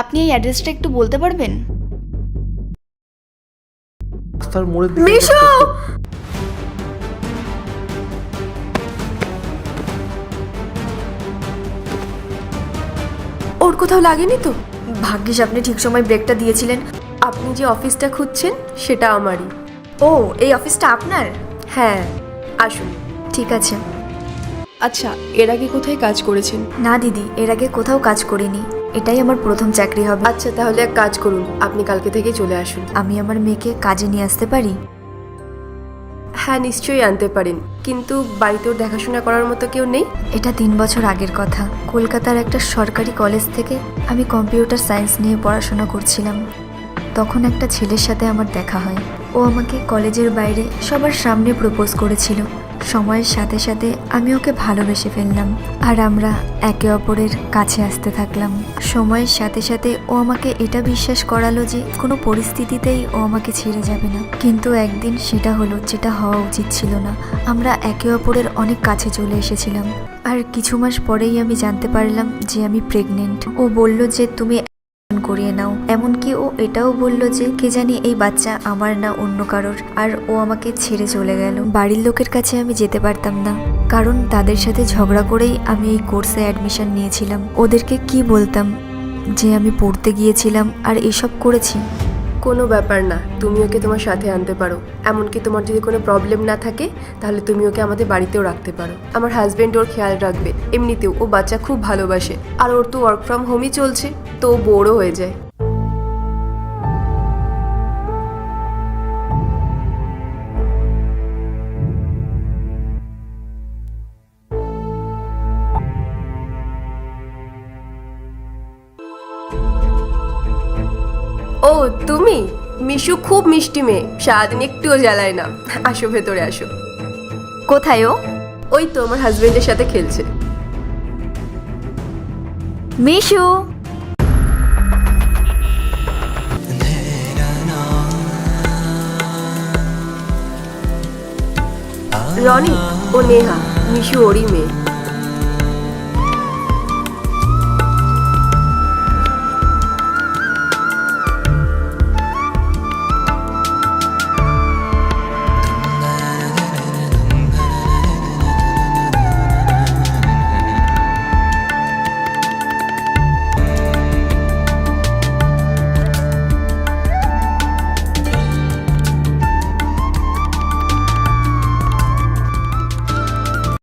আপনি এই অ্যাড্রেসটা একটু বলতে পারবেন? রাস্তার মোড়ের দিকে মিশু! ওর কোথাও লাগেনি তো? ভাগ্যিস আপনি ঠিক সময় ব্রেকটা দিয়েছিলেন। আপনি যে অফিসটা খুঁজছেন সেটা আমারই। ও, এই অফিসটা আপনার? হ্যাঁ, আসুন। ঠিক আছে। আচ্ছা, এর আগে কোথায় কাজ করেছেন? না দিদি, এর আগে কোথাও কাজ করিনি, এটাই আমার প্রথম চাকরি হবে। আচ্ছা, তাহলে এক কাজ করুন, আপনি কালকে থেকে চলে আসুন। আমি আমার মেয়েকে কাজে নিয়ে আসতে পারি? হ্যাঁ, নিশ্চয়ই আনতে পারেন, কিন্তু বাড়িতে ওর দেখাশোনা করার মতো কেউ নেই? এটা 3 বছর আগের কথা। কলকাতার একটা সরকারি কলেজ থেকে আমি কম্পিউটার সায়েন্স নিয়ে পড়াশোনা করছিলাম। তখন একটা ছেলের সাথে আমার দেখা হয়। ও আমাকে কলেজের বাইরে সবার সামনে প্রপোজ করেছিল। সময়ের সাথে সাথে আমি ওকে ভালোবেসে ফেললাম, আর আমরা একে অপরের কাছে আসতে থাকলাম। সময়ের সাথে সাথে ও আমাকে এটা বিশ্বাস করালো যে কোনো পরিস্থিতিতেই ও আমাকে ছেড়ে যাবে না। কিন্তু একদিন সেটা হলো যেটা হওয়া উচিত ছিল না। আমরা একে অপরের অনেক কাছে চলে এসেছিলাম, আর কিছু মাস পরেই আমি জানতে পারলাম যে আমি প্রেগনেন্ট। ও বলল যে তুমি করিয়ে নাও। এমনকি ও এটাও বলল যে কে জানি এই বাচ্চা আমার না অন্য কারোর। আর ও আমাকে ছেড়ে চলে গেল। বাড়ির লোকের কাছে আমি যেতে পারতাম না, কারণ তাদের সাথে ঝগড়া করেই আমি এই কোর্সে অ্যাডমিশন নিয়েছিলাম। ওদেরকে কি বলতাম যে আমি পড়তে গিয়েছিলাম আর এসব করেছি? কোনো ব্যাপার না, তুমি ওকে তোমার সাথে আনতে পারো। এমনকি তোমার যদি কোনো প্রবলেম না থাকে তাহলে তুমি ওকে আমাদের বাড়িতেও রাখতে পারো। আমার হাজবেন্ড ওর খেয়াল রাখবে। এমনিতেও ও বাচ্চা খুব ভালোবাসে, আর ওর তো ওয়ার্ক ফ্রম হোমই চলছে, তো ও বোরও হয়ে যায়। ও তুমি? মিশু খুব মিষ্টি মেয়ে, সারাদিন একটুও জ্বালায় না। আসো, ভেতরে আসো। কোথায় ও? ওই তো আমার হাজবেন্ডের সাথে খেলছে। মিশু! রনি, ও নেহা, মিশু ওরই মেয়ে।